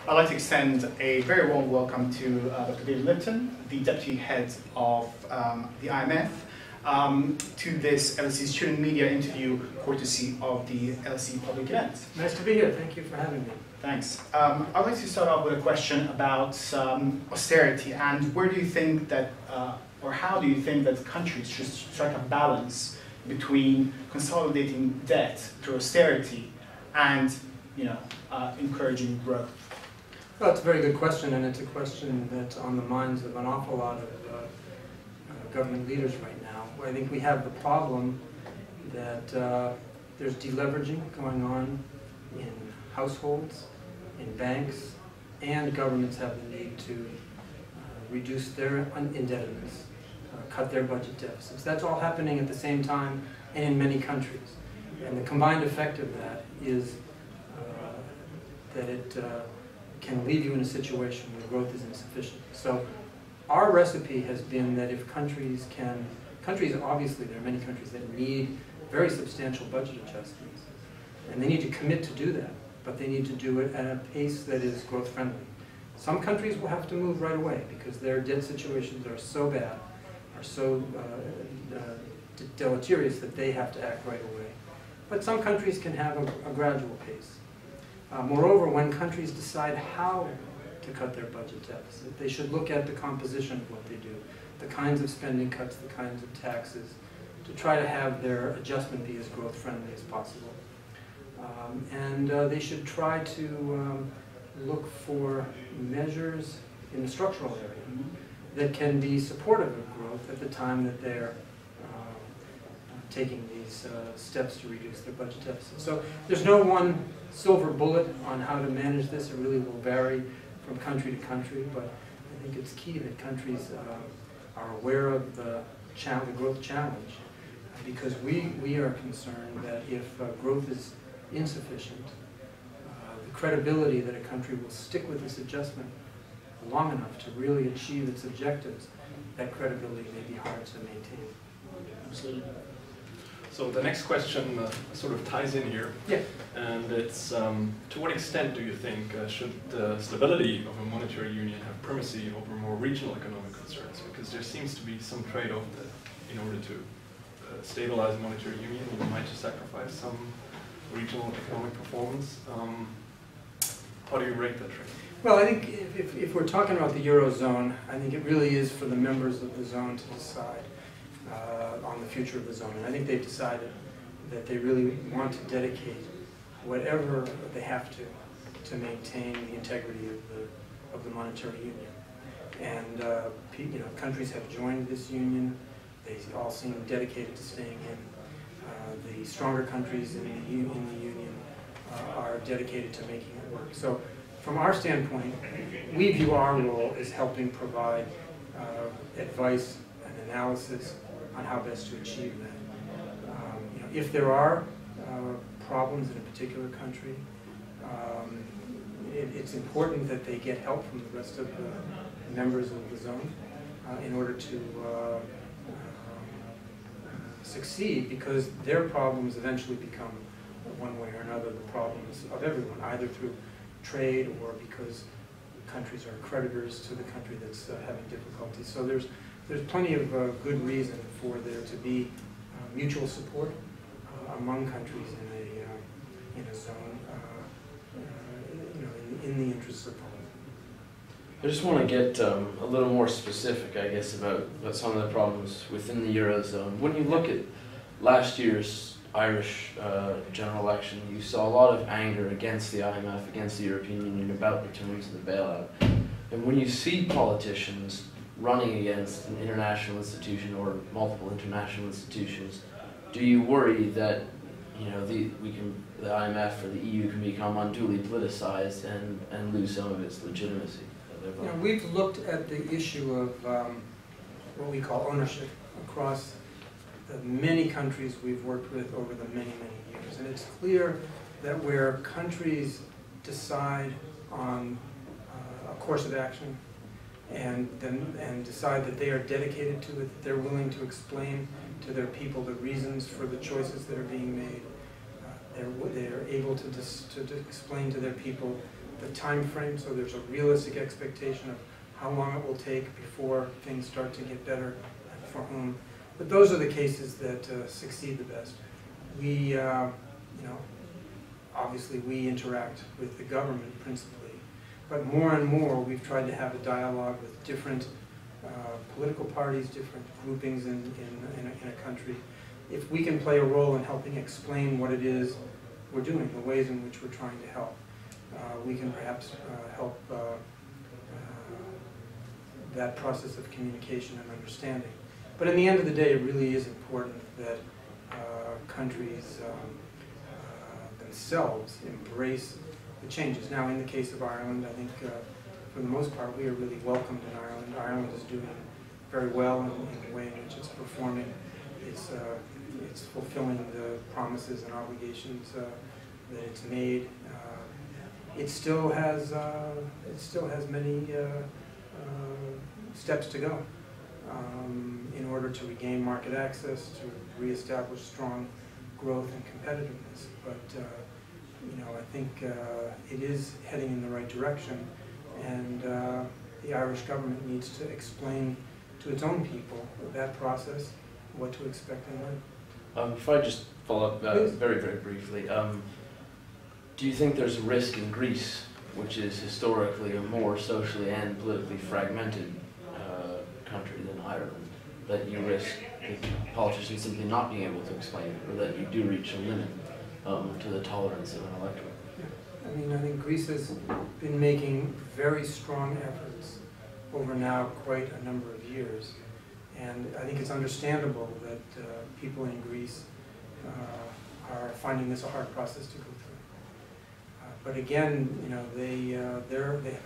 I'd like to extend a very warm welcome to Dr. David Lipton, the Deputy Head of the IMF, to this LSE student media interview courtesy of the LSE public event. Nice to be here. Thank you for having me. Thanks. I'd like to start off with a question about austerity, and where do you think that, or how do you think that countries should strike a balance between consolidating debt through austerity and, encouraging growth? Well, it's a very good question, and it's a question that's on the minds of an awful lot of government leaders right now. I think we have the problem that there's deleveraging going on in households, in banks, and governments have the need to reduce their indebtedness, cut their budget deficits. That's all happening at the same time and in many countries. And the combined effect of that is that it can leave you in a situation where growth is insufficient. So our recipe has been that if countries obviously there are many countries that need very substantial budget adjustments, and they need to commit to do that, but they need to do it at a pace that is growth friendly. Some countries will have to move right away because their debt situations are so bad, are so deleterious that they have to act right away. But some countries can have a gradual pace. Moreover, when countries decide how to cut their budget deficit, they should look at the composition of what they do, the kinds of spending cuts, the kinds of taxes, to try to have their adjustment be as growth friendly as possible. They should try to look for measures in the structural area that can be supportive of growth at the time that they're taking these steps to reduce their budget deficit. So there's no one silver bullet on how to manage this. It really will vary from country to country, but I think it's key that countries are aware of the growth challenge, because we are concerned that if growth is insufficient, the credibility that a country will stick with this adjustment long enough to really achieve its objectives, that credibility may be hard to maintain. Absolutely. So the next question sort of ties in here, yeah. And it's to what extent do you think should the stability of a monetary union have primacy over more regional economic concerns? Because there seems to be some trade-off that in order to stabilize a monetary union, you might just sacrifice some regional economic performance. How do you rate that trade? Well, I think if we're talking about the eurozone, I think it really is for the members of the zone to decide on the future of the zone. And I think they've decided that they really want to dedicate whatever they have to maintain the integrity of the monetary union. And countries have joined this union. They all seem dedicated to staying in. The stronger countries in the union are dedicated to making it work. So from our standpoint, we view our role as helping provide advice and analysis on how best to achieve that. If there are problems in a particular country, it's important that they get help from the rest of the members of the zone in order to succeed, because their problems eventually become, one way or another, the problems of everyone, either through trade or because countries are creditors to the country that's having difficulties. So there's plenty of good reason for there to be mutual support among countries in a zone, in the interests of both. I just want to get a little more specific, I guess, about some of the problems within the eurozone. When you look at last year's Irish general election, you saw a lot of anger against the IMF, against the European Union about returning to the bailout. And when you see politicians running against an international institution or multiple international institutions, do you worry that the IMF or the EU can become unduly politicized and lose some of its legitimacy? We've looked at the issue of what we call ownership across the many countries we've worked with over the many, many years. And it's clear that where countries decide on a course of action and decide that they are dedicated to it, that they're willing to explain to their people the reasons for the choices that are being made. They're able to explain to their people the time frame, so there's a realistic expectation of how long it will take before things start to get better and for whom. But those are the cases that succeed the best. We, you know, obviously we interact with the government principally, but more and more we've tried to have a dialogue with different political parties, different groupings in a country. If we can play a role in helping explain what it is we're doing, the ways in which we're trying to help, we can perhaps help that process of communication and understanding. But in the end of the day, it really is important that countries themselves embrace the changes. Now, in the case of Ireland, I think for the most part, we are really welcomed in Ireland. Ireland is doing very well in the way in which it's performing. It's fulfilling the promises and obligations that it's made. It still has many steps to go in order to regain market access, to reestablish strong growth and competitiveness. But you know, I think it is heading in the right direction, and the Irish government needs to explain to its own people that process, what to expect and when. If I just follow up very, very briefly, do you think there's a risk in Greece, which is historically a more socially and politically fragmented country than Ireland, that you risk politicians simply not being able to explain it, or that you do reach a limit to the tolerance of an electorate? I mean, I think Greece has been making very strong efforts over now quite a number of years. And I think it's understandable that people in Greece are finding this a hard process to go through. But again, you know, they have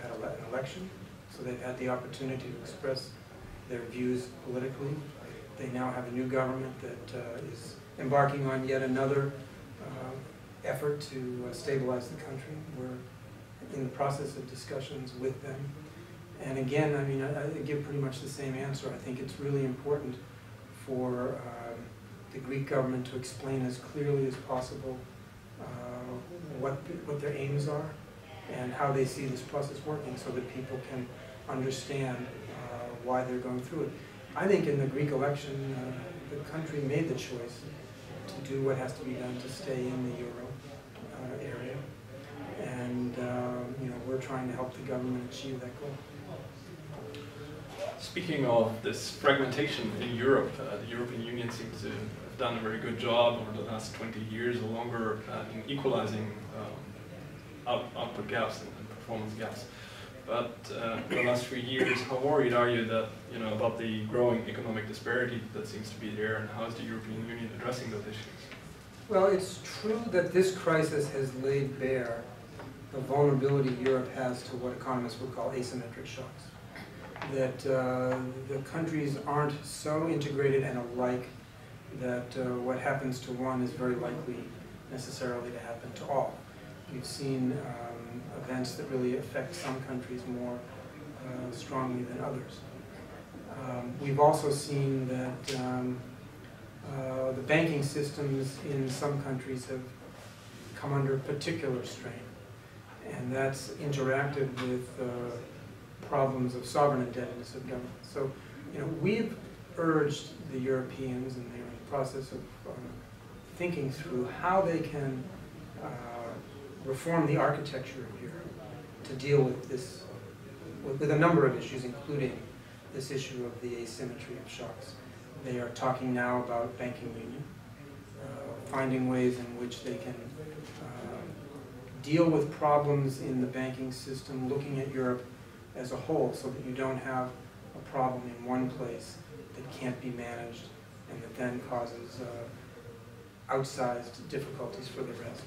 had an election, so they've had the opportunity to express their views politically. They now have a new government that is embarking on yet another effort to stabilize the country. We're in the process of discussions with them. And again, I mean, I give pretty much the same answer. I think it's really important for the Greek government to explain as clearly as possible what their aims are and how they see this process working, so that people can understand why they're going through it. I think in the Greek election, the country made the choice to do what has to be done to stay in the euro area. And you know, we're trying to help the government achieve that goal. Speaking of this fragmentation in Europe, the European Union seems to have done a very good job over the last 20 years or longer in equalizing output gaps and performance gaps. But in the last few years, how worried are you that, you know, about the growing economic disparity that seems to be there, and how is the European Union addressing those issues? Well, it's true that this crisis has laid bare the vulnerability Europe has to what economists would call asymmetric shocks. That the countries aren't so integrated and alike that what happens to one is very likely necessarily to happen to all. We've seen events that really affect some countries more strongly than others. We've also seen that the banking systems in some countries have come under particular strain, and that's interacted with problems of sovereign indebtedness of governments. So, you know, we've urged the Europeans, and they're in the process of thinking through how they can reform the architecture of Europe to deal with this, with a number of issues, including this issue of the asymmetry of shocks. They are talking now about banking union, finding ways in which they can deal with problems in the banking system, looking at Europe as a whole, so that you don't have a problem in one place that can't be managed and that then causes outsized difficulties for the rest.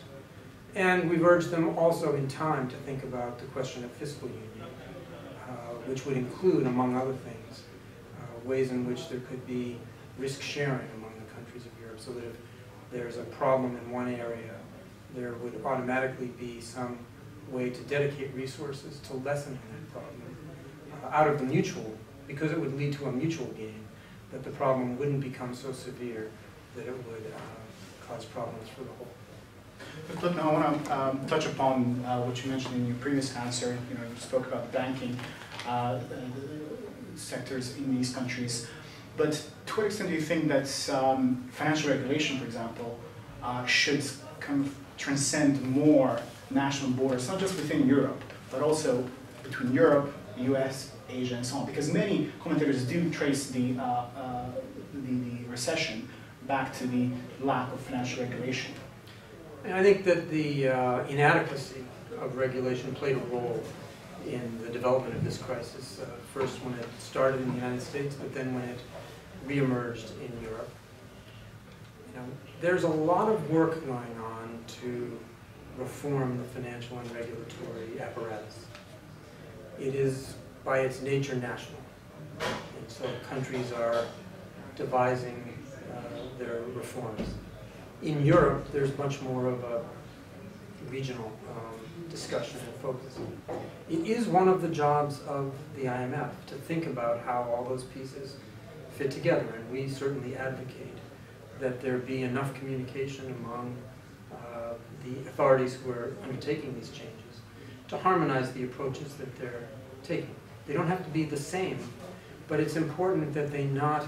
And we've urged them also in time to think about the question of fiscal union, which would include, among other things, ways in which there could be risk sharing among the countries of Europe, so that if there's a problem in one area, there would automatically be some way to dedicate resources to lessening that problem out of the mutual, because it would lead to a mutual gain, that the problem wouldn't become so severe that it would cause problems for the whole. But look, now I want to touch upon what you mentioned in your previous answer. You spoke about banking sectors in these countries. But to what extent do you think that financial regulation, for example, should kind of transcend more national borders, not just within Europe, but also between Europe, US, Asia, and so on? Because many commentators do trace the recession back to the lack of financial regulation. And I think that the inadequacy of regulation played a role in the development of this crisis. First when it started in the United States, but then when it reemerged in Europe. There's a lot of work going on to reform the financial and regulatory apparatus. It is, by its nature, national. And so countries are devising their reforms. In Europe, there's much more of a regional discussion and focus. It is one of the jobs of the IMF to think about how all those pieces fit together, and we certainly advocate that there be enough communication among the authorities who are undertaking these changes to harmonize the approaches that they're taking. They don't have to be the same, but it's important that they not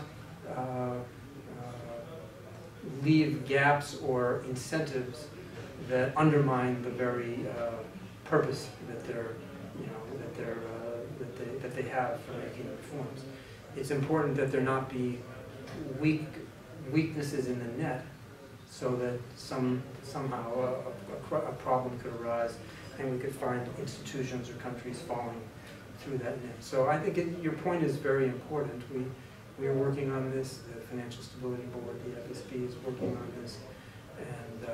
leave gaps or incentives that undermine the very purpose that they have for making reforms. It's important that there not be weaknesses in the net, so that somehow a problem could arise, and we could find institutions or countries falling through that net. So I think your point is very important. We are working on this. The Financial Stability Board, the FSB, is working on this, and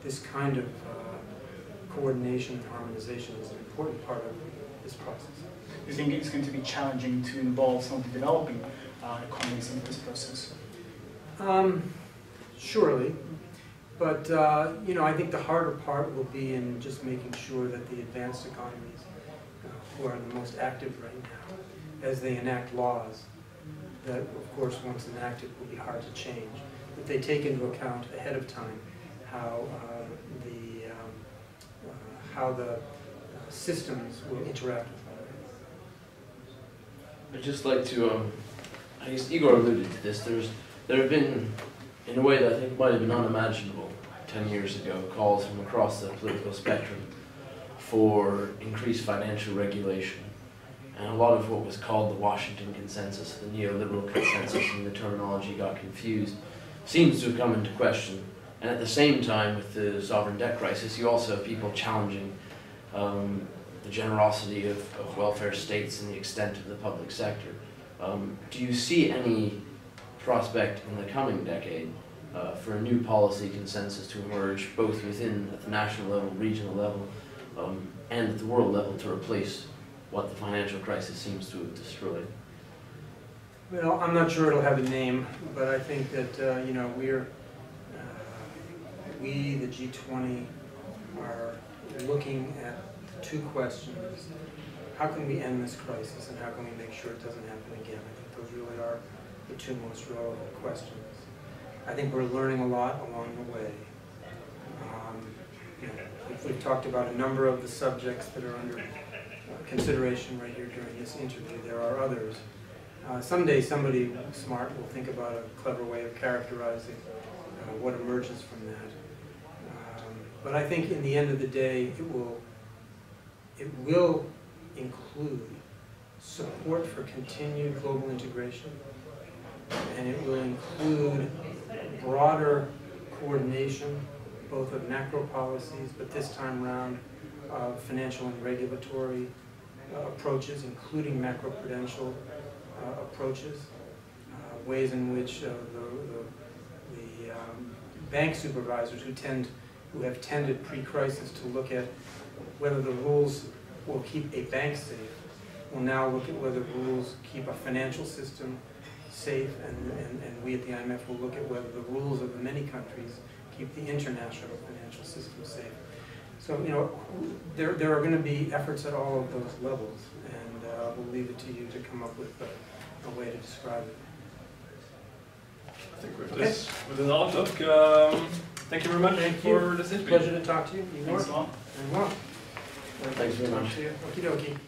this kind of coordination and harmonization is an important part of this process. Do you think it's going to be challenging to involve some of the developing economies in this process? Surely, but I think the harder part will be in just making sure that the advanced economies, who are the most active right now, as they enact laws, that of course once enacted will be hard to change, that they take into account ahead of time how the systems will interact with one another. I'd just like to, I guess Igor alluded to this, there have been, in a way that I think might have been unimaginable 10 years ago, calls from across the political spectrum for increased financial regulation. And a lot of what was called the Washington consensus, the neoliberal consensus, and the terminology got confused, seems to have come into question. And at the same time, with the sovereign debt crisis, you also have people challenging the generosity of welfare states and the extent of the public sector. Do you see any prospect in the coming decade for a new policy consensus to emerge, both within at the national level, regional level, and at the world level, to replace what the financial crisis seems to have destroyed? Well, I'm not sure it'll have a name, but I think that we, the G20, are looking at two questions. How can we end this crisis, and how can we make sure it doesn't happen again? I think those really are the two most relevant questions. I think we're learning a lot along the way. We've talked about a number of the subjects that are under consideration right here during this interview. There are others. Someday somebody smart will think about a clever way of characterizing what emerges from that. But I think in the end of the day, it will include support for continued global integration, and it will include broader coordination, both of macro policies, but this time around of financial and regulatory approaches, including macroprudential approaches, ways in which the bank supervisors who have tended pre-crisis to look at whether the rules will keep a bank safe, will now look at whether rules keep a financial system safe, and we at the IMF will look at whether the rules of the many countries keep the international financial system safe. So, there are going to be efforts at all of those levels, and we'll leave it to you to come up with a way to describe it. I think with this outlook, Thank you very much Thank for you. this interview. Pleasure to talk to you. Thanks a lot. Very well. Thanks very much. Okie dokie.